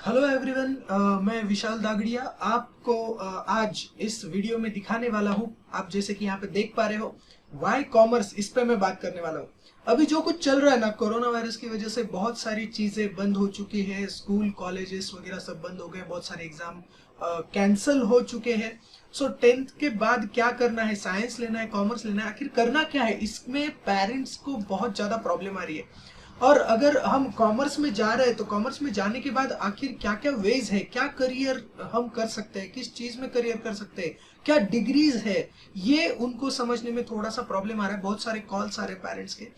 Hello everyone, मैं विशाल दागड़िया आपको आज इस वीडियो में दिखाने वाला हूँ। आप जैसे कि यहाँ पे देख पा रहे हो वाई कॉमर्स, इस पे मैं बात करने वाला हूँ। अभी जो कुछ चल रहा है ना, कोरोना वायरस की वजह से बहुत सारी चीजें बंद हो चुकी है, स्कूल कॉलेजेस वगैरह सब बंद हो गए, बहुत सारे एग्जाम कैंसल हो चुके हैं। सो 10th के बाद क्या करना है, साइंस लेना है, कॉमर्स लेना है, आखिर करना क्या है, इसमें पेरेंट्स को बहुत ज्यादा प्रॉब्लम आ रही है। और अगर हम कॉमर्स में जा रहे हैं तो कॉमर्स में जाने के बाद आखिर क्या क्या वेज है, क्या करियर हम कर सकते हैं, किस चीज में करियर कर सकते हैं, क्या डिग्रीज है, ये उनको समझने में थोड़ा सा प्रॉब्लम आ रहा है। बहुत सारे कॉल्स आ रहे हैं पेरेंट्स के,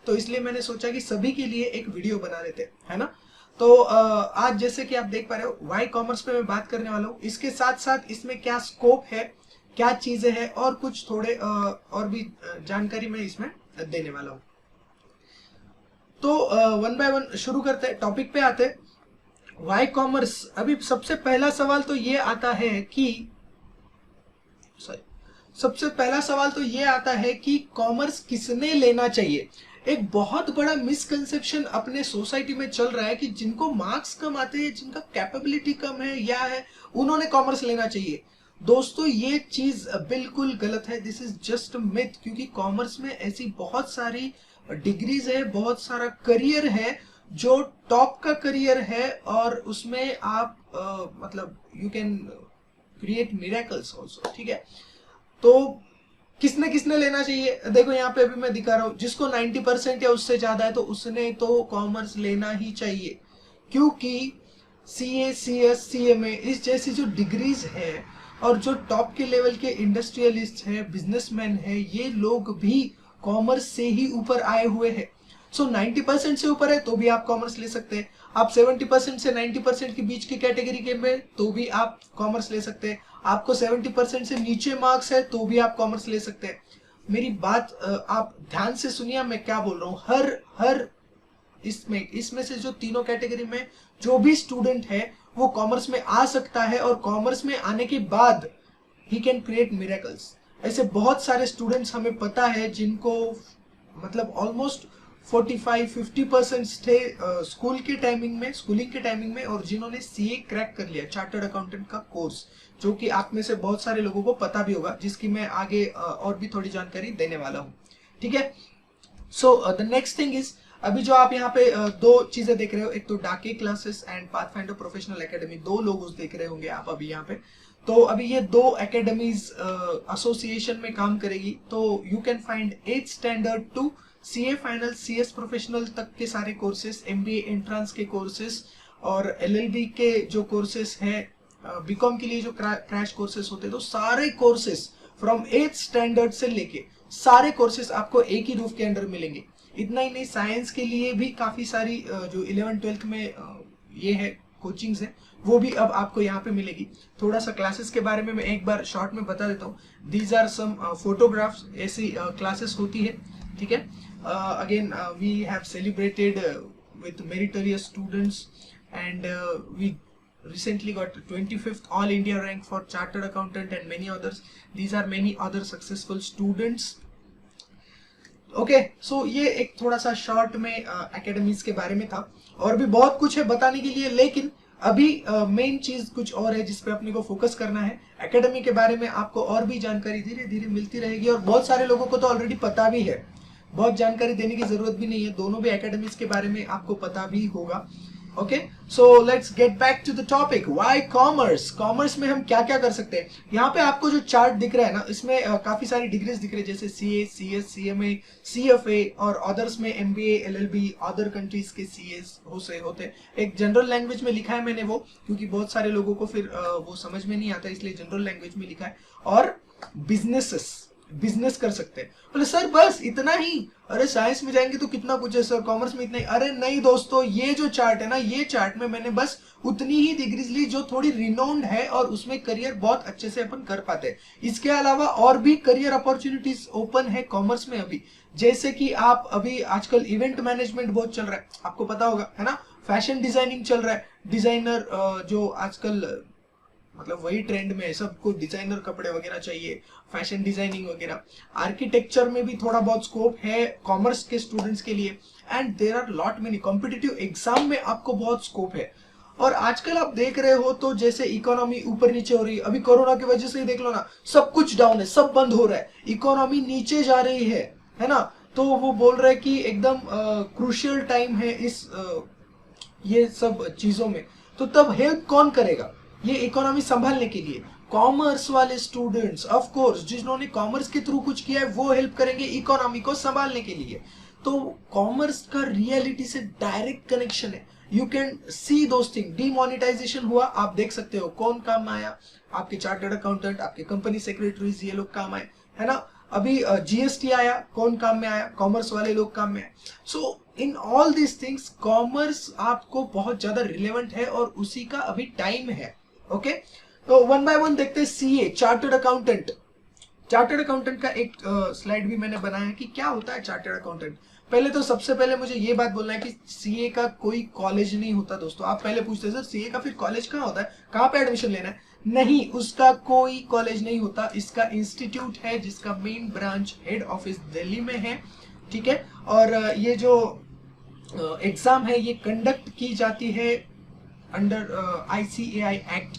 तो इसलिए मैंने सोचा कि सभी के लिए एक वीडियो बना लेते हैं, है ना। तो आज जैसे कि आप देख पा रहे हो वाई कॉमर्स पे मैं बात करने वाला हूँ। इसके साथ साथ इसमें क्या स्कोप है, क्या चीजें हैं, और कुछ थोड़े और भी जानकारी मैं इसमें देने वाला हूँ। तो वन बाय वन शुरू करते हैं, टॉपिक पे आते हैं। Why commerce. अभी सबसे पहला सवाल तो ये आता है कि सॉरी सबसे पहला सवाल तो ये आता है कि कॉमर्स किसने लेना चाहिए। एक बहुत बड़ा मिसकंसेप्शन अपने सोसाइटी में चल रहा है कि जिनको मार्क्स कम आते हैं, जिनका कैपेबिलिटी कम है या है, उन्होंने कॉमर्स लेना चाहिए। दोस्तों, ये चीज बिल्कुल गलत है। दिस इज जस्ट मिथ, क्योंकि कॉमर्स में ऐसी बहुत सारी डिग्रीज है, बहुत सारा करियर है जो टॉप का करियर है, और उसमें आप मतलब you can create miracles also, ठीक है। तो किसने किसने लेना चाहिए, देखो यहाँ पे अभी मैं दिखा रहा हूँ, जिसको 90% या उससे ज्यादा है तो उसने तो कॉमर्स लेना ही चाहिए, क्योंकि सीए, सीएस, सीएमए इस जैसी जो डिग्रीज है, और जो टॉप के लेवल के इंडस्ट्रियलिस्ट है, बिजनेसमैन है, ये लोग भी कॉमर्स से ही ऊपर आए हुए हैं। सो 90% से ऊपर है तो भी आप कॉमर्स ले सकते हैं। आप 70% से 90% के बीच की कैटेगरी के में तो भी आप कॉमर्स ले सकते हैं। आपको 70% से नीचे मार्क्स है तो भी आप कॉमर्स ले सकते हैं। मेरी बात आप ध्यान से सुनिए, मैं क्या बोल रहा हूँ। हर हर इसमें से जो तीनों कैटेगरी में जो भी स्टूडेंट है वो कॉमर्स में आ सकता है, और कॉमर्स में आने के बाद ही कैन क्रिएट मिरेकल्स। ऐसे बहुत सारे स्टूडेंट्स हमें पता है जिनको मतलब ऑलमोस्ट 45-50% थे स्कूलिंग के टाइमिंग में, और जिन्होंने सीए क्रैक कर लिया, चार्टर्ड अकाउंटेंट का कोर्स, जो कि आप में से बहुत सारे लोगों को पता भी होगा, जिसकी मैं आगे और भी थोड़ी जानकारी देने वाला हूँ, ठीक है। So the next thing is, अभी जो आप यहाँ पे दो चीजें देख रहे हो, एक तो डाके classes and pathfinder professional academy, दो लोगोस देख रहे होंगे आप अभी यहाँ पे। तो अभी ये दो एकेडमीज एसोसिएशन में काम करेगी। तो you can find 8th standard to CA final, CS professional तक के सारे कोर्सेस, एमबीए एंट्रेंस के कोर्सेस, और एलएलबी के जो कोर्सेस हैं, बीकॉम के लिए जो क्रैश कोर्सेस होते हैं, तो सारे कोर्सेस फ्रॉम 8th स्टैंडर्ड से लेके सारे कोर्सेस आपको एक ही रूफ के अंडर मिलेंगे। इतना ही नहीं, साइंस के लिए भी काफी सारी जो 11th-12th में ये है कोचिंग्स है, वो भी अब आपको यहाँ पे मिलेगी। थोड़ा सा क्लासेस के बारे में मैं एक बार शॉर्ट में बता देता हूँ। दीज आर सम फोटोग्राफ्स, ऐसी क्लासेस होती है, ठीक है। Again we have celebrated with meritorious students, and we recently got 25th all India rank for chartered accountant and many others. These are many other successful students. Okay, so ये एक थोड़ा सा short में academies के बारे में था, और भी बहुत कुछ है बताने के लिए, लेकिन अभी मेन चीज कुछ और है जिस पे अपने को फोकस करना है। एकेडमी के बारे में आपको और भी जानकारी धीरे धीरे मिलती रहेगी, और बहुत सारे लोगों को तो ऑलरेडी पता भी है, बहुत जानकारी देने की जरूरत भी नहीं है, दोनों भी एकेडमीज के बारे में आपको पता भी होगा। Okay, so let's get back to the topic, why commerce. Commerce में हम क्या क्या कर सकते हैं। यहाँ पे आपको जो चार्ट दिख रहा है ना, इसमें काफी सारी डिग्रीज दिख रही है, जैसे सीए, सीएस, सीएमए, सीएफए, और अदर्स में एमबीए, एलएलबी, अदर कंट्रीज के सीएस होते हैं। एक जनरल लैंग्वेज में लिखा है मैंने वो, क्योंकि बहुत सारे लोगों को फिर वो समझ में नहीं आता, इसलिए जनरल लैंग्वेज में लिखा है। और बिजनेस कर सकते हैं। बोले सर बस इतना ही, अरे साइंस में जाएंगे तो कितना कुछ है सर, कॉमर्स में इतना ही। अरे नहीं दोस्तों, ये जो चार्ट है ना, ये चार्ट में मैंने बस उतनी ही डिग्रीज ली जो थोड़ी रिनोन्ड है, और उसमें करियर बहुत अच्छे से अपन कर पाते हैं। इसके अलावा और भी करियर अपॉर्चुनिटीज ओपन है कॉमर्स में अभी, जैसे कि आप अभी आजकल इवेंट मैनेजमेंट बहुत चल रहा है, आपको पता होगा, है ना। फैशन डिजाइनिंग चल रहा है, डिजाइनर जो आजकल मतलब वही ट्रेंड में है, सबको डिजाइनर कपड़े वगैरह चाहिए, फैशन डिजाइनिंग वगैरह। आर्किटेक्चर में भी थोड़ा बहुत स्कोप है कॉमर्स के स्टूडेंट्स के लिए, and there are lot many competitive exam में आपको बहुत स्कोप है। और आजकल आप देख रहे हो तो जैसे इकोनॉमी ऊपर नीचे हो रही है, अभी कोरोना की वजह से ही देख लो ना, सब कुछ डाउन है, सब बंद हो रहा है, इकोनॉमी नीचे जा रही है ना। तो वो बोल रहे हैं कि एकदम क्रूशियल टाइम है इस ये सब चीजों में। तो तब हेल्प कौन करेगा ये इकोनॉमी संभालने के लिए? कॉमर्स वाले स्टूडेंट्स, ऑफ कोर्स, जिन्होंने कॉमर्स के थ्रू कुछ किया है वो हेल्प करेंगे इकोनॉमी को संभालने के लिए। तो कॉमर्स का रियलिटी से डायरेक्ट कनेक्शन है। You can see those thing. Demonetisation हुआ, आप देख सकते हो कौन काम में आया, आपके चार्टर्ड अकाउंटेंट, आपके कंपनी सेक्रेटरीज, ये लोग काम आए, है ना। अभी जीएसटी आया, कौन काम में आया? कॉमर्स वाले लोग काम में आए। So in all this things commerce आपको बहुत ज्यादा रिलेवेंट है और उसी का अभी टाइम है। ओके, तो वन बाय वन देखते हैं। CA, chartered accountant. Chartered accountant का एक स्लाइड भी मैंने बनाया है कि क्या होता है चार्टर्ड अकाउंटेंट। पहले तो सबसे पहले मुझे ये बात बोलना है कि सीए का कोई कॉलेज नहीं होता दोस्तों। आप पहले पूछते सर सीए का फिर कॉलेज कहाँ होता है, कहाँ पे एडमिशन लेना है? नहीं, उसका कोई कॉलेज नहीं होता। इसका इंस्टीट्यूट है जिसका main branch head office Delhi में है, ठीक है। और ये जो एग्जाम है ये कंडक्ट की जाती है अंडर ICAI एक्ट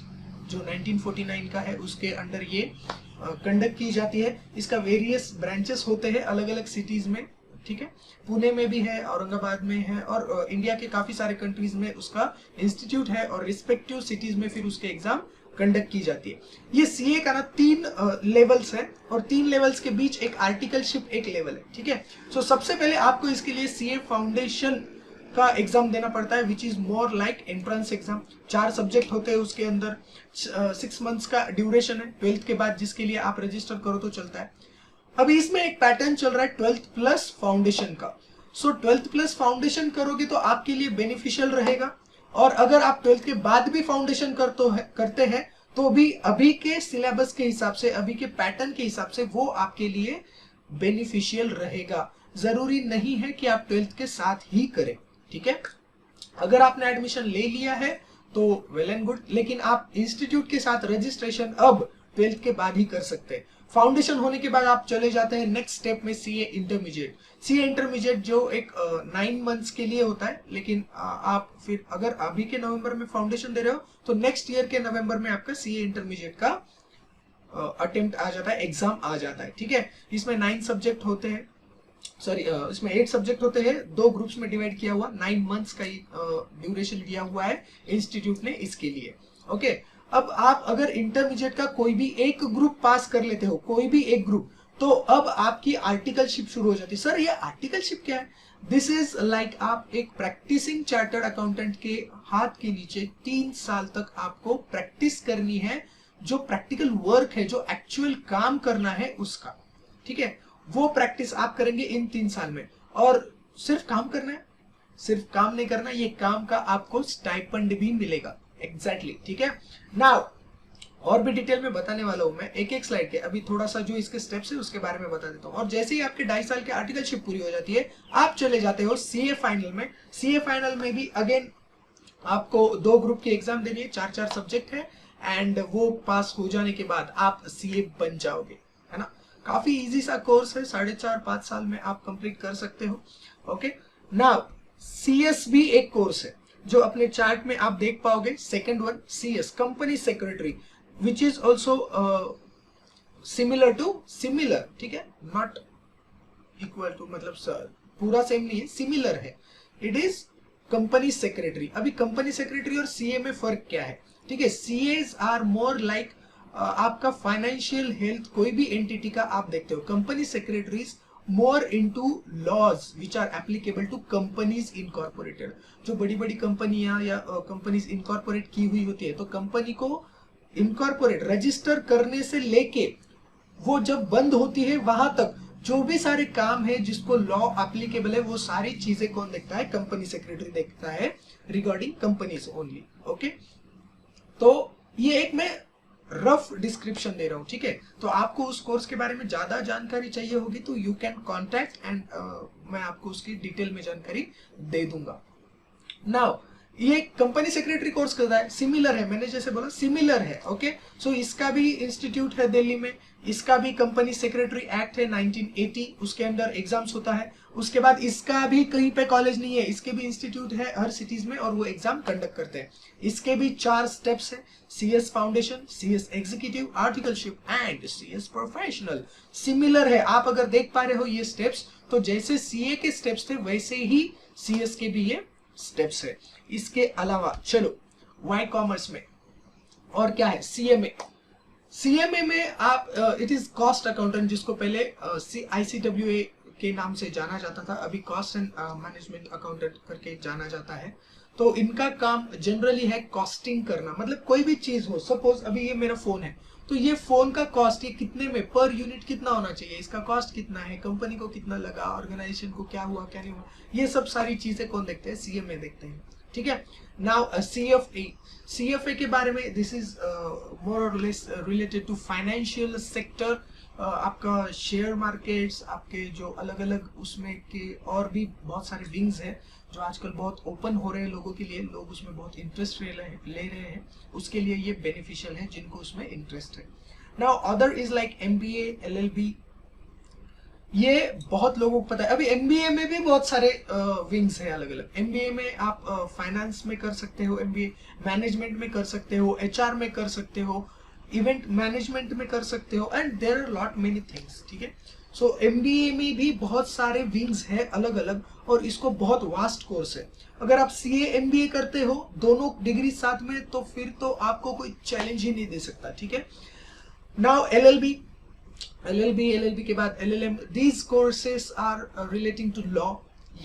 जो 1949 का है, उसके अंडर ये कंडक्ट की जाती है। इसका वेरियस ब्रांचेस होते हैं अलग अलग सिटीज में, ठीक है। पुणे में भी है, औरंगाबाद में है, और इंडिया के काफी सारे कंट्रीज में उसका इंस्टीट्यूट है और रिस्पेक्टिव सिटीज में फिर उसके एग्जाम कंडक्ट की जाती है। ये सीए का ना 3 लेवल्स है और 3 लेवल्स के बीच एक आर्टिकलशिप एक लेवल है, ठीक है। सो सबसे पहले आपको इसके लिए सीए फाउंडेशन का एग्जाम देना पड़ता है, which is more like entrance exam. 4 subject होते हैं उसके अंदर, 6 मंथ्स का ड्यूरेशन है 12th के बाद, जिसके लिए आप रजिस्टर करो तो चलता है। अभी इसमें एक पैटर्न चल रहा है 12th प्लस फाउंडेशन का। सो 12th प्लस फाउंडेशन करोगे तो आपके लिए बेनिफिशियल रहेगा, और अगर आप 12th के बाद भी फाउंडेशन करते हैं तो भी अभी के सिलेबस के हिसाब से, अभी के पैटर्न के हिसाब से वो आपके लिए बेनिफिशियल रहेगा। जरूरी नहीं है कि आप 12th के साथ ही करें, ठीक है। अगर आपने एडमिशन ले लिया है तो वेल एंड गुड, लेकिन आप इंस्टीट्यूट के साथ रजिस्ट्रेशन अब 12th के बाद ही कर सकते हैं। फाउंडेशन होने के बाद आप चले जाते हैं नेक्स्ट स्टेप में, सीए इंटरमीडिएट। सीए इंटरमीडिएट जो एक 9 मंथ्स के लिए होता है, लेकिन आप फिर अगर अभी के नवंबर में फाउंडेशन दे रहे हो तो नेक्स्ट ईयर के नवंबर में आपका सीए इंटरमीडिएट का अटेम्प्ट आ जाता है, एग्जाम आ जाता है, ठीक है। इसमें 9 सब्जेक्ट होते हैं, सॉरी इसमें 8 सब्जेक्ट होते हैं, 2 ग्रुप्स में डिवाइड किया हुआ, 9 मंथ्स का ड्यूरेशन दिया हुआ है इंस्टीट्यूट ने इसके लिए। ओके, अब आप अगर इंटरमीडिएट का कोई भी एक ग्रुप पास कर लेते हो, कोई भी एक ग्रुप, तो अब आपकी आर्टिकलशिप शुरू हो जाती है। सर ये आर्टिकलशिप क्या है? दिस इज लाइक आप एक प्रैक्टिसिंग चार्टर्ड अकाउंटेंट के हाथ के नीचे 3 साल तक आपको प्रैक्टिस करनी है, जो प्रैक्टिकल वर्क है, जो एक्चुअल काम करना है उसका, ठीक है। वो प्रैक्टिस आप करेंगे इन 3 साल में, और सिर्फ काम करना है, सिर्फ काम नहीं करना, ये काम का आपको स्टाइपेंड भी मिलेगा, एग्जैक्टली, ठीक है। नाउ और भी डिटेल में बताने वाला हूं मैं एक एक स्लाइड के, अभी थोड़ा सा जो इसके स्टेप्स है उसके बारे में बता देता हूं। और जैसे ही आपके 2.5 साल की आर्टिकलशिप पूरी हो जाती है, आप चले जाते हो सीए फाइनल में। सीए फाइनल में भी अगेन आपको 2 ग्रुप की एग्जाम देनी है, 4 सब्जेक्ट है, एंड वो पास हो जाने के बाद आप सीए बन जाओगे, है ना। काफी इजी सा कोर्स है, 4.5-5 साल में आप कंप्लीट कर सकते हो। ओके, नाउ सीएस भी एक कोर्स है जो अपने चार्ट में आप देख पाओगे, second one, CS company secretary, which is also similar to similar, ठीक है, नॉट इक्वल टू, मतलब पूरा सेम नहीं है, सिमिलर है। It is company secretary. अभी कंपनी सेक्रेटरी और सीए में फर्क क्या है, ठीक है। सीएस आर मोर लाइक आपका फाइनेंशियल हेल्थ, कोई भी एंटिटी का आप देखते हो। Company secretaries more into laws which are applicable to companies incorporated. जो बड़ी बड़ी कंपनियां या कंपनीज इनकॉर्पोरेट की हुई होती है, तो कंपनी को इनकॉर्पोरेट रजिस्टर करने से लेके वो जब बंद होती है वहां तक जो भी सारे काम है जिसको लॉ एप्लीकेबल है, वो सारी चीजें कौन देखता है? कंपनी सेक्रेटरी देखता है, रिगार्डिंग कंपनीज ओनली। ओके, तो ये एक मैं रफ डिस्क्रिप्शन दे रहा हूं, ठीक है। तो आपको उस कोर्स के बारे में ज्यादा जानकारी चाहिए होगी तो यू कैन कॉन्टैक्ट, एंड मैं आपको उसकी डिटेल में जानकारी दे दूंगा। नाउ ये कंपनी सेक्रेटरी कोर्स करता है, सिमिलर है, मैंने जैसे बोला सिमिलर है। ओके, सो इसका भी इंस्टीट्यूट है दिल्ली में, इसका भी कंपनी सेक्रेटरी एक्ट है 1980, उसके अंदर एग्जाम्स होता है। उसके बाद इसका भी कहीं पे कॉलेज नहीं है, इसके भी इंस्टीट्यूट है हर सिटीज में और वो एग्जाम कंडक्ट करते हैं। इसके भी 4 स्टेप्स है, CS foundation, CS executive, articleship and CS professional. Similar है, आप अगर देख पा रहे हो ये स्टेप्स, तो जैसे CA के स्टेप्स थे वैसे ही CS के भी ये स्टेप्स है। इसके अलावा चलो वाई कॉमर्स में और क्या है, CMA में आप इट इज कॉस्ट अकाउंटेंट, जिसको पहले ICWA के नाम से जाना जाता था, अभी कॉस्ट एंड मैनेजमेंट अकाउंटेंट करके जाना जाता है। तो इनका काम जनरली है कॉस्टिंग करना, मतलब कोई भी चीज हो, सपोज अभी ये मेरा फोन है, तो ये फोन का कॉस्ट, ये कितने में पर यूनिट कितना होना चाहिए, इसका कॉस्ट कितना है, कंपनी को कितना लगा, ऑर्गेनाइजेशन को क्या हुआ क्या नहीं हुआ, ये सब सारी चीजें कौन देखते हैं, CMA देखते हैं। ठीक है, नाउ CFA के बारे में, दिस इज मोर और less related to financial sector. आपका शेयर मार्केट्स, आपके जो अलग अलग उसमें के और भी बहुत सारे विंग्स हैं जो आजकल बहुत ओपन हो रहे हैं लोगों के लिए, लोग उसमें बहुत इंटरेस्ट ले रहे हैं, उसके लिए ये बेनिफिशियल है जिनको उसमें इंटरेस्ट है। Now other is like MBA, LLB, ये बहुत लोगों को पता है। अभी MBA में भी बहुत सारे विंग्स हैं अलग अलग। MBA में आप फाइनेंस में कर सकते हो, MBA मैनेजमेंट में कर सकते हो, HR में कर सकते हो, इवेंट मैनेजमेंट में कर सकते हो, and there are lot many things. ठीक है, सो MBA में भी बहुत सारे विंग्स है अलग अलग, और इसको बहुत वास्ट कोर्स है। अगर आप CA MBA करते हो दोनों डिग्री साथ में, तो फिर तो आपको कोई चैलेंज ही नहीं दे सकता। ठीक है, नाउ LLB के बाद LLM, these courses are relating to law.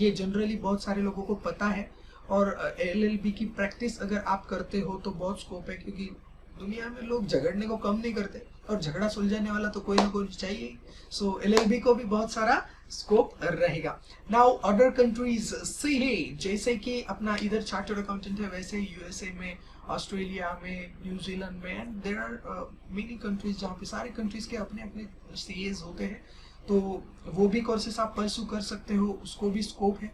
ये जनरली बहुत सारे लोगों को पता है, और LLB की प्रैक्टिस अगर आप करते हो तो बहुत स्कोप है, क्योंकि दुनिया में लोग झगड़ने को कम नहीं करते, और झगड़ा सुलझाने वाला तो कोई ना कोई चाहिए। सो LLB को भी बहुत सारा स्कोप रहेगा। नाउ अदर कंट्रीज से, जैसे कि अपना इधर चार्टर्ड अकाउंटेंट है, वैसे USA में, ऑस्ट्रेलिया में, न्यूजीलैंड में, and there are many countries जहाँ पे सारे कंट्रीज के अपने अपने CAs होते हैं, तो वो भी कोर्सेस आप परस्यू कर सकते हो, उसको भी स्कोप है।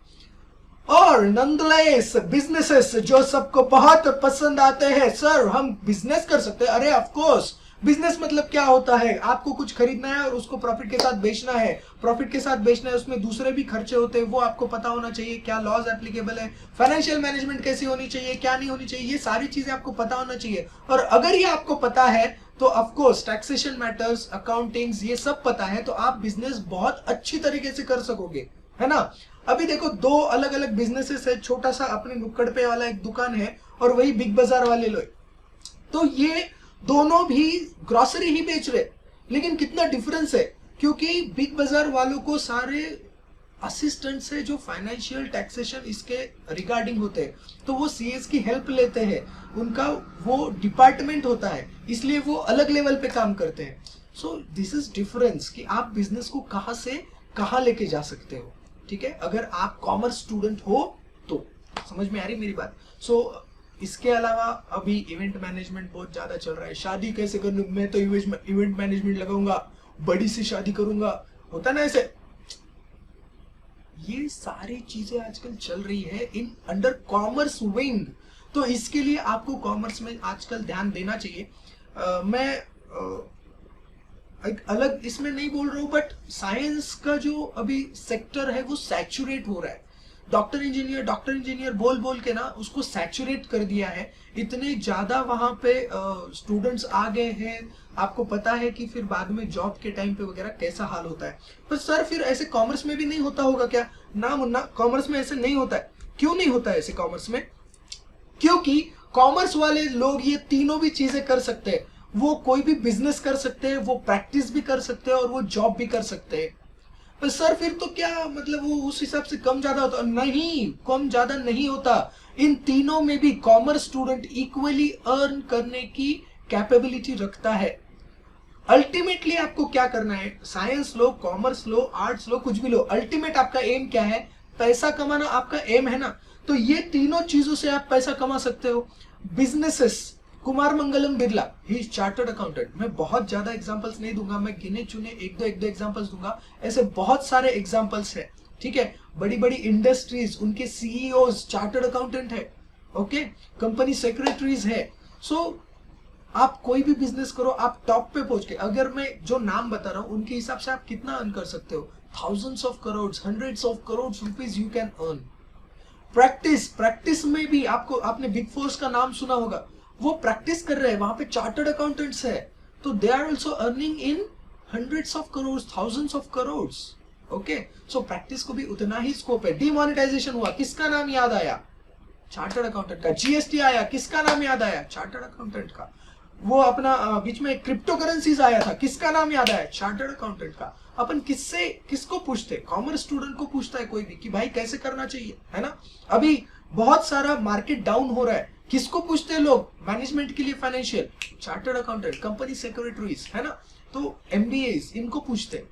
और नॉनदलेस बिजनेसेस जो सबको बहुत पसंद आते हैं, सर हम बिजनेस कर सकते हैं। अरे ऑफ कोर्स, बिजनेस मतलब क्या होता है, आपको कुछ खरीदना है और उसको प्रॉफिट के साथ बेचना है, प्रॉफिट के साथ बेचना है, उसमें दूसरे भी खर्चे होते हैं, वो आपको पता होना चाहिए, क्या लॉज एप्लीकेबल है, फाइनेंशियल मैनेजमेंट कैसी होनी चाहिए, क्या नहीं होनी चाहिए, ये सारी चीजें आपको पता होना चाहिए। और अगर ये आपको पता है तो of course taxation matters, accountings, ये सब पता है, तो आप बिजनेस बहुत अच्छी तरीके से कर सकोगे, है ना। अभी देखो, 2 अलग अलग बिजनेसेस है, छोटा सा अपने नुक्कड़ पे वाला एक दुकान है, और वही बिग बाजार वाले लोग, तो ये दोनों भी ग्रोसरी ही बेच रहे, लेकिन कितना डिफरेंस है, क्योंकि बिग बाजार वालों को सारे असिस्टेंट्स है जो फाइनेंशियल टैक्सेशन इसके रिगार्डिंग होते हैं, तो वो CS की हेल्प लेते हैं, उनका वो डिपार्टमेंट होता है, इसलिए वो अलग लेवल पे काम करते हैं। सो दिस इज डिफरेंस कि आप बिजनेस को कहां से कहां लेके जा सकते हो। ठीक है, अगर आप कॉमर्स स्टूडेंट हो तो समझ में आ रही मेरी बात। सो इसके अलावा अभी इवेंट मैनेजमेंट बहुत ज्यादा चल रहा है। शादी कैसे करनी, मैं तो इवेंट मैनेजमेंट लगाऊंगा, बड़ी सी शादी करूंगा, होता ना ऐसे। ये सारी चीजें आजकल चल रही है इन अंडर कॉमर्स विंग, तो इसके लिए आपको कॉमर्स में आजकल ध्यान देना चाहिए। मैं एक अलग इसमें नहीं बोल रहा हूँ, बट साइंस का जो अभी सेक्टर है वो सैचुरेट हो रहा है। डॉक्टर इंजीनियर बोल बोल के ना उसको सैचुरेट कर दिया है, इतने ज्यादा वहां पे स्टूडेंट्स आ गए हैं। आपको पता है कि फिर बाद में जॉब के टाइम पे वगैरह कैसा हाल होता है। पर सर फिर ऐसे कॉमर्स में भी नहीं होता होगा क्या? ना मुन्ना, कॉमर्स में ऐसे नहीं होता है। क्यों नहीं होता है ऐसे कॉमर्स में? क्योंकि कॉमर्स वाले लोग ये तीनों भी चीजें कर सकते हैं। वो कोई भी बिजनेस कर सकते हैं, वो प्रैक्टिस भी कर सकते हैं और वो जॉब भी कर सकते हैं। पर सर फिर तो क्या मतलब वो उस हिसाब से कम ज्यादा होता? नहीं, कम ज्यादा नहीं होता। इन तीनों में भी कॉमर्स स्टूडेंट इक्वली अर्न करने की कैपेबिलिटी रखता है। अल्टीमेटली आपको क्या करना है, साइंस लो, कॉमर्स लो, आर्ट्स लो, कुछ भी लो, अल्टीमेट आपका एम क्या है? पैसा कमाना आपका एम है ना। तो ये तीनों चीजों से आप पैसा कमा सकते हो। Businesses, Kumar Mangalam Birla, he is chartered accountant. मैं बहुत ज्यादा एग्जांपल्स नहीं दूंगा, मैं गिने चुने एक दो एग्जांपल्स दूंगा। ऐसे बहुत सारे एग्जांपल्स है, ठीक है। बड़ी बड़ी इंडस्ट्रीज, उनके सीईओज चार्टर्ड अकाउंटेंट है। ओके, कंपनी सेक्रेटरीज है। सो आप कोई भी बिजनेस करो, आप टॉप पे पहुंच के, अगर मैं जो नाम बता रहा हूं उनके हिसाब से आप कितना अर्न कर सकते हो, thousands of crore, hundreds of crore rupees you can earn. Practice में भी आपको, आपने बिग फोर्स का नाम सुना होगा, वो प्रैक्टिस कर रहे हैं, वहां पे चार्टर्ड अकाउंटेंट्स है, तो they are also earning in hundreds of crore, thousands of crore. Okay, so practice को भी उतना ही स्कोप है। डिमोनेटाइजेशन हुआ, किसका नाम याद आया? चार्टर्ड अकाउंटेंट का। जीएसटी आया, किसका नाम याद आया? चार्टर्ड अकाउंटेंट का। वो अपना बीच में क्रिप्टो करेंसीज आया था, किसका नाम याद आया? चार्टर्ड अकाउंटेंट का। अपन किसको पूछते? कॉमर्स स्टूडेंट को पूछता है कोई भी कि भाई कैसे करना चाहिए, है ना। अभी बहुत सारा मार्केट डाउन हो रहा है, किसको पूछते हैं लोग? मैनेजमेंट के लिए financial, chartered accountant, company secretaries, है ना। तो एमबीएस इनको पूछते हैं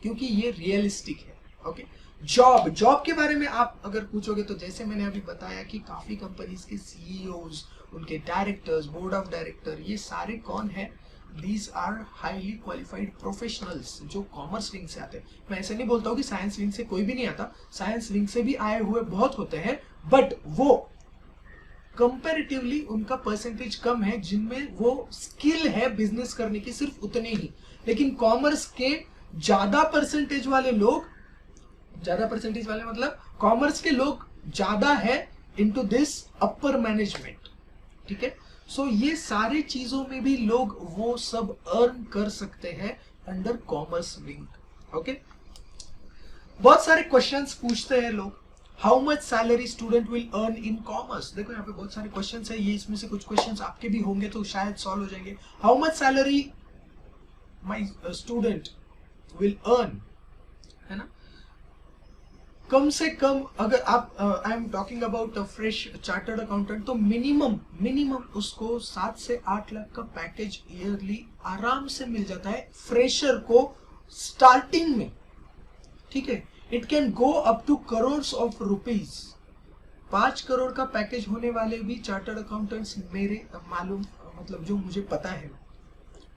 क्योंकि ये रियलिस्टिक है। ओके, जॉब के बारे में आप अगर पूछोगे तो जैसे मैंने अभी बताया कि काफी कंपनीज के सीईओज, उनके डायरेक्टर्स, बोर्ड ऑफ डायरेक्टर, ये सारे कौन है? These are highly qualified professionals जो कॉमर्स विंग से आते हैं। मैं ऐसे नहीं बोलता हूँ कि साइंस विंग से कोई भी नहीं आता, साइंस विंग से भी आए हुए बहुत होते हैं, बट वो कंपैरेटिवली उनका परसेंटेज कम है जिनमें वो स्किल है बिजनेस करने की, सिर्फ उतने ही। लेकिन कॉमर्स के ज्यादा परसेंटेज वाले लोग, ज्यादा परसेंटेज वाले मतलब कॉमर्स के लोग ज्यादा है इनटू दिस अपर मैनेजमेंट, ठीक है। सो ये सारे चीजों में भी लोग वो सब अर्न कर सकते हैं अंडर कॉमर्स विंग। ओके, बहुत सारे क्वेश्चंस पूछते हैं लोग, how much salary student will earn in commerce. देखो यहाँ पे बहुत सारे क्वेश्चंस है, ये इसमें से कुछ क्वेश्चंस आपके भी होंगे तो शायद सॉल्व हो जाएंगे। How much salary my student will earn, है ना। कम से कम अगर आप, I am talking about a fresh chartered accountant, तो मिनिमम उसको 7 से 8 लाख का पैकेज ईयरली आराम से मिल जाता है फ्रेशर को स्टार्टिंग में, ठीक है। It can go up to crores of rupees. 5 crore का पैकेज होने वाले भी चार्टर्ड अकाउंटेंट्स मेरे मालूम, मतलब जो मुझे पता है,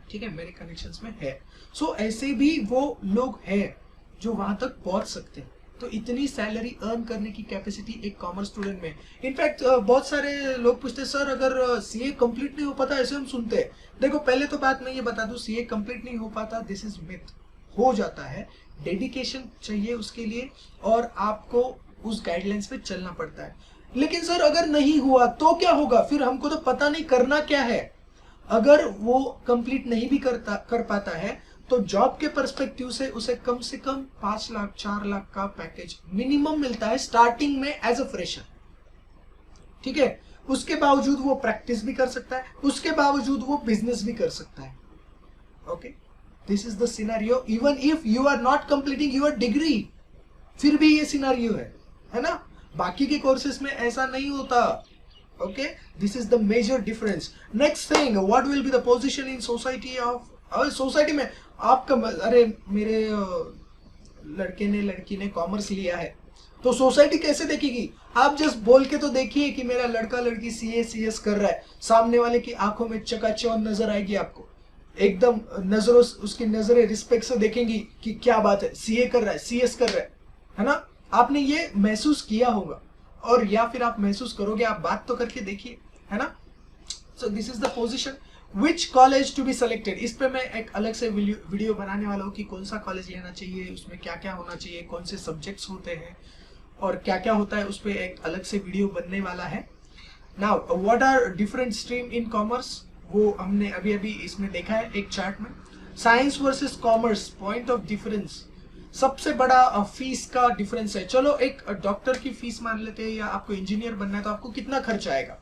ठीक है, मेरे कनेक्शंस में है। सो ऐसे भी वो लोग हैं जो वहां तक पहुंच सकते हैं। तो इतनी सैलरी अर्न करने की कैपेसिटी एक कॉमर्स स्टूडेंट में। इनफैक्ट बहुत सारे लोग पूछते हैं सर अगर सीए कंप्लीट नहीं हो पाता, ऐसे हम सुनते हैं। देखो पहले तो बात मैं ये बता दूं, सीए कंप्लीट नहीं हो पाता, दिस इज मिथ। हो जाता है, डेडिकेशन चाहिए उसके लिए और आपको उस गाइडलाइंस पे चलना पड़ता है। लेकिन सर अगर नहीं हुआ तो क्या होगा? फिर हमको तो पता नहीं करना क्या है। अगर वो कंप्लीट नहीं भी कर पाता है तो जॉब के पर्सपेक्टिव से उसे कम से कम 5 लाख 4 लाख का पैकेज मिनिमम मिलता है स्टार्टिंग में एज अ फ्रेशर, ठीक है। उसके बावजूद वो प्रैक्टिस भी कर सकता है, उसके बावजूद वो बिजनेस भी कर सकता है। Okay, this is the scenario even if you are not completing your degree, फिर भी ये सिनेरियो है ना। बाकी के कोर्सेस में ऐसा नहीं होता। Okay, this is the major difference. Next thing, what will be the position in society of, society में आपका, अरे मेरे लड़की ने कॉमर्स लिया है तो सोसाइटी कैसे देखेगी? आप जस्ट बोल के तो देखिए कि मेरा लड़का लड़की सीएस कर रहा है, सामने वाले की आंखों में चकाचौंध नजर आएगी आपको, एकदम नजरों, उसकी नजरें रिस्पेक्ट से देखेंगी कि क्या बात है, सीए कर रहा है, सीएस कर रहा है ना। आपने ये महसूस किया होगा, और या फिर आप महसूस करोगे, आप बात तो करके देखिए, है ना। So this is the position. Which college to be selected, इस पे मैं एक अलग से वीडियो बनाने वाला हूँ कि कौन सा कॉलेज लेना चाहिए, उसमें क्या क्या होना चाहिए, कौन से सब्जेक्ट्स होते हैं और क्या क्या होता है, उस पर एक अलग से वीडियो बनने वाला है। Now what are different stream in commerce, वो हमने अभी अभी इसमें देखा है एक चार्ट में। Science versus commerce, point of difference, सबसे बड़ा फीस का डिफरेंस है। चलो एक डॉक्टर की फीस मान लेते हैं, या आपको इंजीनियर बनना है तो आपको कितना खर्चा आएगा?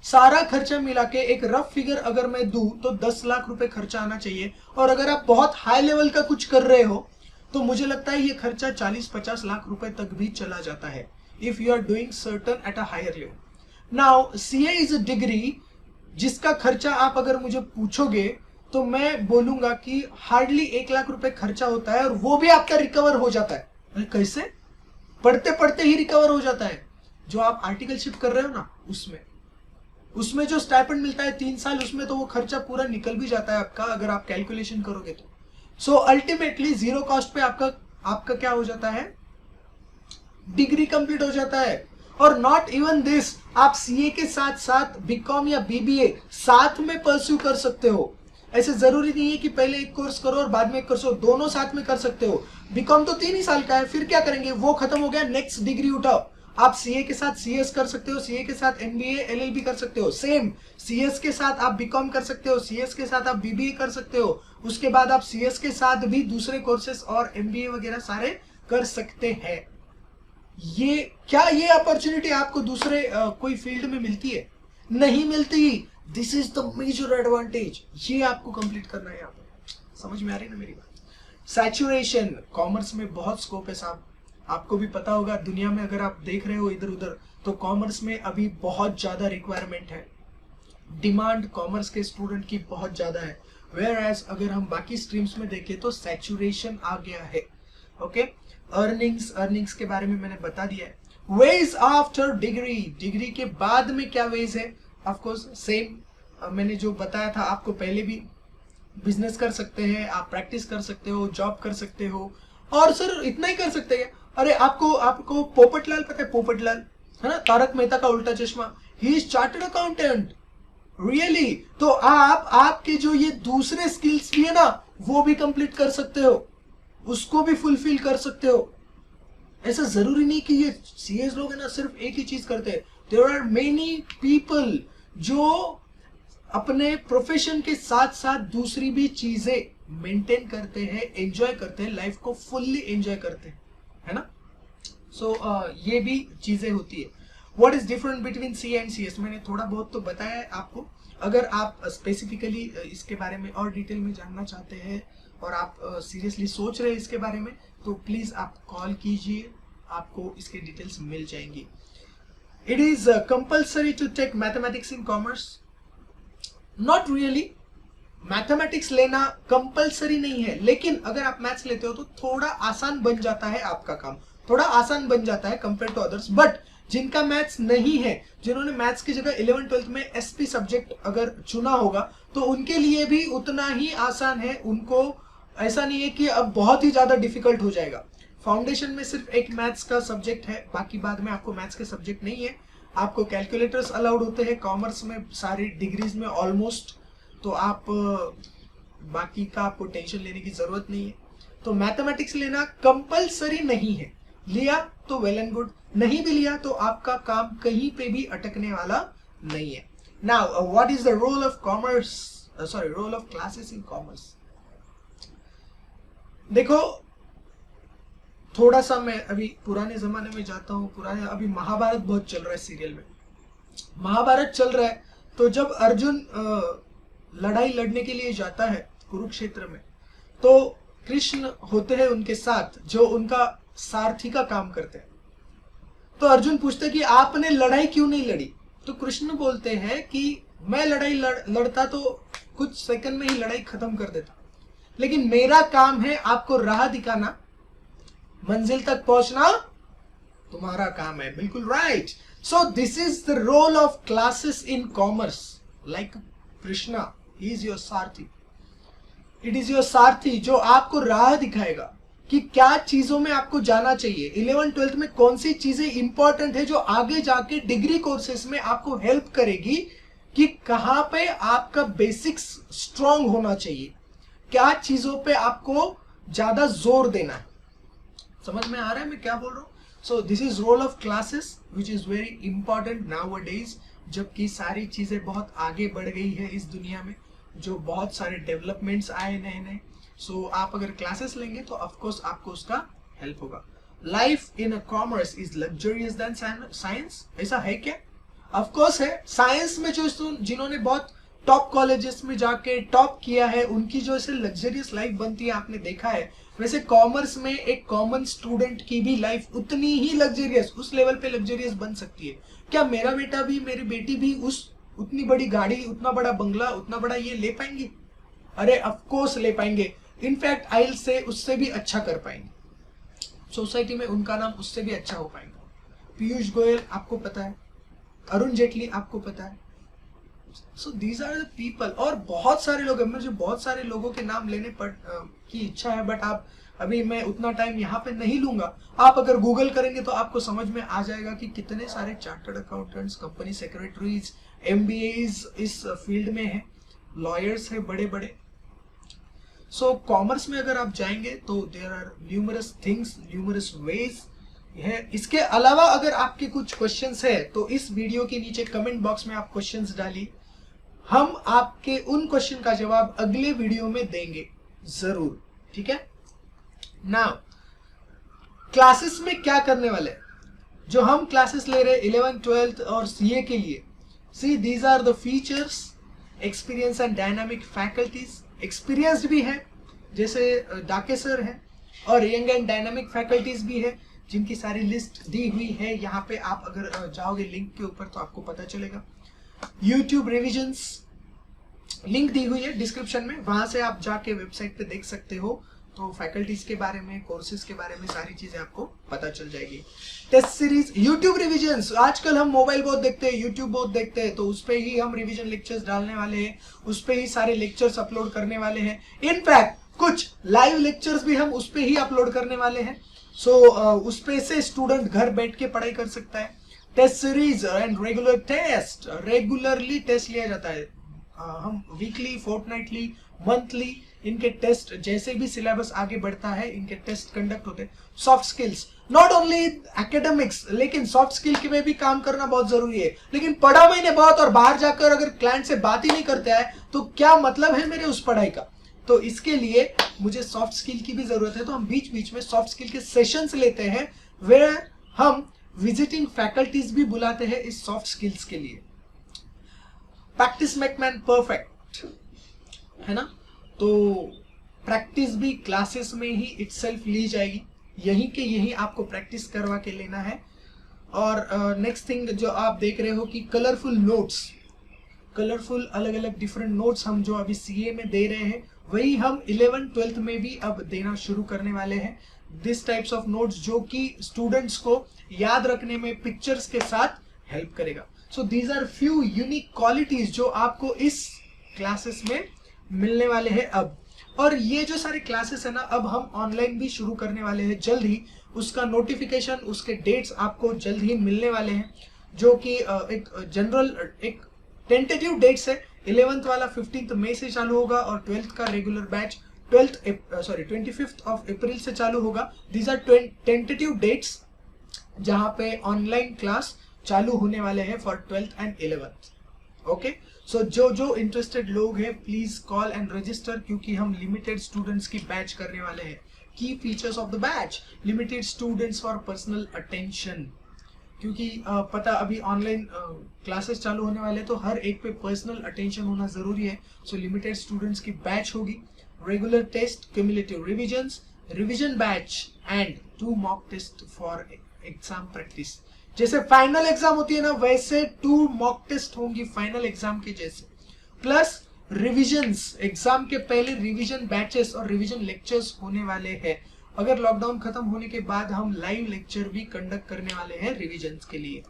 सारा खर्चा मिला के एक रफ फिगर अगर मैं दूं तो 10 लाख रुपए खर्चा आना चाहिए। और अगर आप बहुत हाई लेवल का कुछ कर रहे हो तो मुझे लगता है ये खर्चा 40-50 लाख रुपए तक भी चला जाता है, if you are doing certain at a higher level. Now CA is a degree जिसका खर्चा आप अगर मुझे पूछोगे तो मैं बोलूंगा कि हार्डली 1 लाख रुपए खर्चा होता है, और वो भी आपका रिकवर हो जाता है। कैसे? पढ़ते पढ़ते ही रिकवर हो जाता है। जो आप आर्टिकलशिप कर रहे हो ना, उसमें जो स्टाइपेंड मिलता है 3 साल, उसमें तो वो खर्चा पूरा निकल भी जाता है आपका, अगर आप कैलकुलेशन करोगे तो। सो अल्टीमेटली जीरो कॉस्ट पे आपका क्या हो जाता है? डिग्री कंप्लीट हो जाता है। और नॉट इवन दिस, आप सीए के साथ साथ बीकॉम या बीबीए साथ में परस्यू कर सकते हो। ऐसे जरूरी नहीं है कि पहले एक कोर्स करो और बाद में एक कोर्स करो, दोनों साथ में कर सकते हो। बीकॉम तो 3 ही साल का है, फिर क्या करेंगे, वो खत्म हो गया, नेक्स्ट डिग्री उठाओ। आप सीए के साथ सीएस कर सकते हो, सीए के साथ एमबीए एलएलबी कर सकते हो, सेम सीएस के साथ आप बीकॉम कर सकते हो, सीएस के साथ आप बीबीए कर सकते हो, उसके बाद आप सीएस के साथ भी दूसरे कोर्सेस और एमबीए वगैरह सारे कर सकते हैं। ये क्या ये अपॉर्चुनिटी आपको दूसरे कोई फील्ड में मिलती है? नहीं मिलती। This is the major advantage, ये आपको कंप्लीट करना है। यहाँ पर समझ में आ रही है ना मेरी बात? सैचुरेशन, कॉमर्स में बहुत स्कोप है साहब, आपको भी पता होगा। दुनिया में अगर आप देख रहे हो इधर उधर, तो कॉमर्स में अभी बहुत ज्यादा रिक्वायरमेंट है, डिमांड कॉमर्स के स्टूडेंट की बहुत ज्यादा है। वेयर एज अगर हम बाकी स्ट्रीम्स में देखें तो सैचुरेशन आ गया है। ओके, अर्निंग्स के बारे में मैंने बता दिया है। वेज आफ्टर डिग्री, डिग्री के बाद में क्या वेज है? ऑफ कोर्स सेम मैंने जो बताया था आपको पहले भी, बिजनेस कर सकते हैं आप, प्रैक्टिस कर सकते हो, जॉब कर सकते हो, और सर इतना ही कर सकते हैं। अरे आपको पोपटलाल पता है? पोपटलाल है ना, तारक मेहता का उल्टा चश्मा, he is chartered accountant. Really? तो आपके जो ये दूसरे स्किल्स भी है ना, वो भी कंप्लीट कर सकते हो, उसको भी फुलफिल कर सकते हो। ऐसा जरूरी नहीं कि ये सीएस लोग है ना सिर्फ एक ही चीज करते हैं। देयर आर मेनी पीपल जो अपने प्रोफेशन के साथ साथ दूसरी भी चीजें मेंटेन करते हैं, एंजॉय करते हैं, लाइफ को फुल्ली एंजॉय करते हैं, है ना? सो ये भी चीजें होती है। What is different between C and CS, मैंने थोड़ा बहुत तो बताया है आपको। अगर आप स्पेसिफिकली इसके बारे में और डिटेल में जानना चाहते हैं और आप सीरियसली सोच रहे हैं इसके बारे में, तो प्लीज आप कॉल कीजिए, आपको इसके डिटेल्स मिल जाएंगी। It is compulsory to take mathematics in commerce? Not really, mathematics लेना कंपल्सरी नहीं है, लेकिन अगर आप मैथ्स लेते हो तो थोड़ा आसान बन जाता है आपका काम, थोड़ा आसान बन जाता है कंपेयर टू अदर्स। बट जिनका मैथ्स नहीं है, जिन्होंने मैथ्स की जगह 11th-12th में एसपी सब्जेक्ट अगर चुना होगा, तो उनके लिए भी उतना ही आसान है। उनको ऐसा नहीं है कि अब बहुत ही ज्यादा डिफिकल्ट हो जाएगा। फाउंडेशन में सिर्फ एक मैथ्स का सब्जेक्ट है, बाकी बाद में आपको मैथ्स के सब्जेक्ट नहीं है। आपको कैलकुलेटर्स अलाउड होते हैं कॉमर्स में सारी डिग्रीज में ऑलमोस्ट, तो आप बाकी का आपको टेंशन लेने की जरूरत नहीं है। तो मैथमेटिक्स लेना कंपल्सरी नहीं है, लिया तो वेल एंड गुड, नहीं भी लिया तो आपका काम कहीं पे भी अटकने वाला नहीं है। Now what is the role of commerce, sorry role of classes in commerce? देखो थोड़ा सा मैं अभी पुराने जमाने में जाता हूँ। पुराने अभी महाभारत बहुत चल रहा है, सीरियल में महाभारत चल रहा है। तो जब अर्जुन लड़ाई लड़ने के लिए जाता है कुरुक्षेत्र में, तो कृष्ण होते हैं उनके साथ जो उनका सारथी का काम करते हैं। तो अर्जुन पूछते कि आपने लड़ाई क्यों नहीं लड़ी? तो कृष्ण बोलते हैं कि मैं लड़ाई लड़ता तो कुछ सेकंड में ही लड़ाई खत्म कर देता, लेकिन मेरा काम है आपको राह दिखाना, मंजिल तक पहुंचना तुम्हारा काम है। बिल्कुल right. So this is the role of classes in commerce. Like Krishna, he is your sarathi, it is your sarathi जो आपको राह दिखाएगा कि क्या चीजों में आपको जाना चाहिए, 11th-12th में कौन सी चीजें इंपॉर्टेंट है जो आगे जाके डिग्री कोर्सेस में आपको हेल्प करेगी, कि कहां पे आपका बेसिक्स स्ट्रांग होना चाहिए, क्या चीजों पे आपको ज्यादा जोर देना है। समझ में आ रहा है मैं क्या बोल रहा हूँ? So this is role of classes which is very important nowadays, जबकि सारी चीजें बहुत आगे बढ़ गई है इस दुनिया में, जो बहुत सारे डेवलपमेंट्स आए नए नए। सो आप अगर क्लासेस लेंगे तो ऑफकोर्स आपको उसका हेल्प होगा। Life in a commerce is luxurious then science, ऐसा है क्या? ऑफकोर्स है। साइंस में जो जिन्होंने बहुत टॉप कॉलेजेस में जाके टॉप किया है, उनकी जो ऐसे लग्जरियस लाइफ बनती है आपने देखा है। वैसे कॉमर्स में एक कॉमन स्टूडेंट की भी लाइफ उतनी ही लग्जरियस, उस लेवल पे लग्जरियस बन सकती है। क्या मेरा बेटा भी, मेरी बेटी भी उतनी बड़ी गाड़ी, उतना बड़ा बंगला, उतना बड़ा ये ले पाएंगे? अरे ऑफकोर्स ले पाएंगे। इनफैक्ट आइल से उससे भी अच्छा कर पाएंगे, सोसाइटी में उनका नाम उससे भी अच्छा हो पाएगा। पीयूष गोयल आपको पता है, अरुण जेटली आपको पता है। So these are the people. और बहुत सारे लोग हैं, मुझे बहुत सारे लोगों के नाम लेने की इच्छा है, बट आप अभी मैं उतना टाइम यहाँ पे नहीं लूंगा। आप अगर गूगल करेंगे तो आपको समझ में आ जाएगा कि कितने सारे chartered accountants, company secretaries, MBAs इस फील्ड में है, लॉयर्स है बड़े बड़े। सो कॉमर्स में अगर आप जाएंगे तो there are numerous things, numerous ways है। इसके अलावा अगर आपके कुछ क्वेश्चंस है तो इस वीडियो के नीचे कमेंट बॉक्स में आप क्वेश्चंस डालिए, हम आपके उन क्वेश्चन का जवाब अगले वीडियो में देंगे जरूर, ठीक है। नाउ क्लासेस में क्या करने वाले, जो हम क्लासेस ले रहे 11th 12th और CA के लिए, see these are the features, experience and dynamic faculties. Experienced भी है जैसे डाके सर है, और यंग एंड डायनामिक फैकल्टीज भी है जिनकी सारी लिस्ट दी हुई है यहाँ पे। आप अगर जाओगे लिंक के ऊपर तो आपको पता चलेगा। YouTube रिविजन्स लिंक दी हुई है डिस्क्रिप्शन में, वहां से आप जाके वेबसाइट पे देख सकते हो। तो फैकल्टीज के बारे में, कोर्सेज के बारे में सारी चीजें आपको पता चल जाएगी। टेस्ट सीरीज, यूट्यूब रिविजन्स, आजकल हम मोबाइल बहुत देखते हैं, यूट्यूब बहुत देखते हैं, तो उस पे ही हम रिवीजन लेक्चर्स डालने वाले हैं, उस पे ही सारे लेक्चर्स अपलोड करने वाले हैं। इनफैक्ट कुछ लाइव लेक्चर्स भी हम उस पे ही अपलोड करने वाले हैं। सो उस पे से स्टूडेंट घर बैठ के पढ़ाई कर सकता है। Test series and regular test, regularly test लिया जाता है। हम वीकली, फोर्टनाइटली, मंथली इनके टेस्ट, जैसे भी सिलेबस आगे बढ़ता है इनके टेस्ट कंडक्ट होते हैं। Soft skills, not only academics, लेकिन सॉफ्ट स्किल के में भी काम करना बहुत जरूरी है। लेकिन पढ़ा मैंने बहुत और बाहर जाकर अगर क्लाइंट से बात ही नहीं करता है तो क्या मतलब है मेरे उस पढ़ाई का। तो इसके लिए मुझे सॉफ्ट स्किल की भी जरूरत है, तो हम बीच बीच में सॉफ्ट स्किल के सेशंस लेते हैं, वेयर हम विजिटिंग फैकल्टीज भी बुलाते हैं इस सॉफ्ट स्किल्स के लिए। प्रैक्टिस मेक मैन परफेक्ट, है ना। तो प्रैक्टिस भी क्लासेस में ही इटसेल्फ ली जाएगी, यहीं के यहीं आपको प्रैक्टिस करवा के लेना है। और नेक्स्ट थिंग जो आप देख रहे हो कि कलरफुल नोट्स, कलरफुल अलग अलग डिफरेंट नोट्स हम जो अभी CA में दे रहे हैं, वही हम 11th 12th में भी अब देना शुरू करने वाले हैं। दिस टाइप्स ऑफ नोट्स जो कि स्टूडेंट्स को याद रखने में पिक्चर्स के साथ हेल्प करेगा। So these are few unique qualities जो आपको इस क्लासेस में मिलने वाले हैं अब। और ये जो सारे क्लासेस है ना, अब हम ऑनलाइन भी शुरू करने वाले हैं जल्द ही। उसका नोटिफिकेशन, उसके डेट्स आपको जल्द ही मिलने वाले हैं, जो कि एक जनरल, एक टेंटेटिव डेट्स है। 11th वाला 15th मई से चालू होगा और 12th का regular batch 25th of April से चालू होगा। दीज आर टेंटेटिव डेट्स जहां पे ऑनलाइन क्लास चालू होने वाले हैं for 12th and 11th। Okay, सो जो इंटरेस्टेड लोग हैं प्लीज कॉल एंड रजिस्टर, क्योंकि हम लिमिटेड स्टूडेंट्स की बैच करने वाले हैं। की features of the batch, limited students for personal attention, क्योंकि पता अभी ऑनलाइन क्लासेस चालू होने वाले, तो हर एक पे पर्सनल अटेंशन होना जरूरी है। सो लिमिटेड स्टूडेंट्स की बैच होगी। Regular test, cumulative revisions, revision batch and 2 mock test for exam practice. जैसे फाइनल एग्जाम होती है ना, वैसे 2 मॉक टेस्ट होंगी फाइनल एग्जाम के जैसे, प्लस रिविजन्स, एग्जाम के पहले रिविजन बैचेस और रिविजन लेक्चर्स होने वाले हैं। अगर लॉकडाउन खत्म होने के बाद हम लाइव लेक्चर भी कंडक्ट करने वाले हैं रिविजन्स के लिए।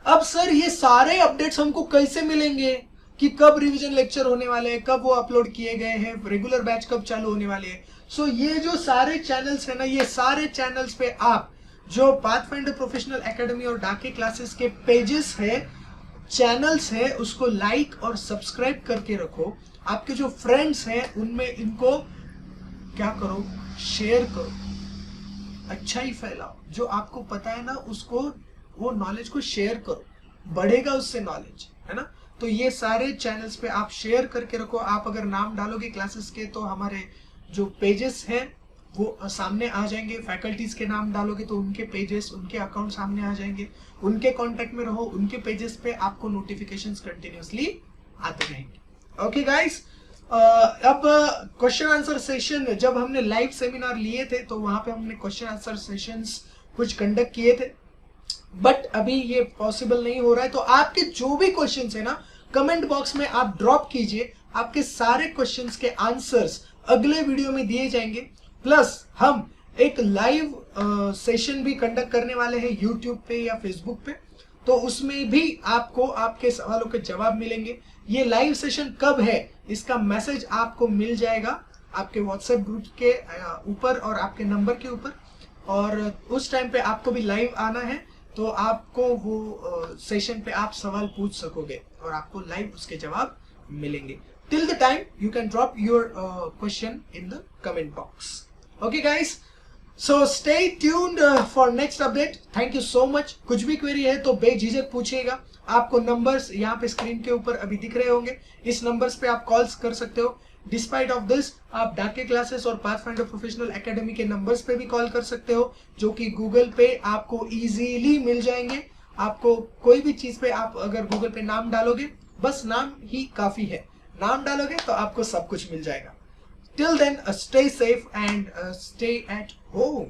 अब सर ये सारे अपडेट्स हमको कैसे मिलेंगे कि कब रिविजन लेक्चर होने वाले हैं, कब वो अपलोड किए गए हैं, रेगुलर बैच कब चालू होने वाले हैं। सो ये जो सारे चैनल्स है ना, ये सारे चैनल्स पे आप जो पाथफाइंडर प्रोफेशनल एकेडमी और डाके क्लासेस के पेजेस है, चैनल्स है, उसको लाइक और सब्सक्राइब करके रखो। आपके जो फ्रेंड्स हैं उनमें इनको क्या करो, शेयर करो, अच्छा ही फैलाओ। जो आपको पता है ना उसको, वो नॉलेज को शेयर करो, बढ़ेगा उससे नॉलेज, है ना। तो ये सारे चैनल्स पे आप शेयर करके रखो। आप अगर नाम डालोगे क्लासेस के तो हमारे जो पेजेस हैं वो सामने आ जाएंगे। फैकल्टीज के नाम डालोगे तो उनके पेजेस, उनके अकाउंट सामने आ जाएंगे। उनके कांटेक्ट में रहो, उनके पेजेस पे आपको नोटिफिकेशंस कंटिन्यूअसली आते रहेंगे। ओके गाइस, अब क्वेश्चन आंसर सेशन, जब हमने लाइव सेमिनार लिए थे तो वहां पे हमने क्वेश्चन आंसर सेशंस कुछ कंडक्ट किए थे, बट अभी ये पॉसिबल नहीं हो रहा है। तो आपके जो भी क्वेश्चंस है ना, कमेंट बॉक्स में आप ड्रॉप कीजिए। आपके सारे क्वेश्चंस के आंसर्स अगले वीडियो में दिए जाएंगे। प्लस हम एक लाइव सेशन भी कंडक्ट करने वाले हैं यूट्यूब पे या फेसबुक पे, तो उसमें भी आपको आपके सवालों के जवाब मिलेंगे। ये लाइव सेशन कब है इसका मैसेज आपको मिल जाएगा आपके व्हाट्सएप ग्रुप के ऊपर और आपके नंबर के ऊपर, और उस टाइम पे आपको भी लाइव आना है, तो आपको वो सेशन पे आप सवाल पूछ सकोगे और आपको लाइव उसके जवाब मिलेंगे. Till the time you can drop your question in the comment box. Okay guys, so stay tuned for next update. Thank you so much. कुछ भी क्वेरी है तो बेझिझक पूछिएगा. आपको नंबर्स यहाँ पे स्क्रीन के ऊपर अभी दिख रहे होंगे, इस नंबर्स पे आप कॉल्स कर सकते हो. डिस्पाइट ऑफ दिस, आप डाके क्लासेस और पाथफाइंडर प्रोफेशनल एकेडमी के नंबर्स पे भी कॉल कर सकते हो, जो कि गूगल पे आपको इजीली मिल जाएंगे. आपको कोई भी चीज पे आप अगर गूगल पे नाम डालोगे, बस नाम ही काफी है, नाम डालोगे तो आपको सब कुछ मिल जाएगा. Till then, stay safe and stay at home.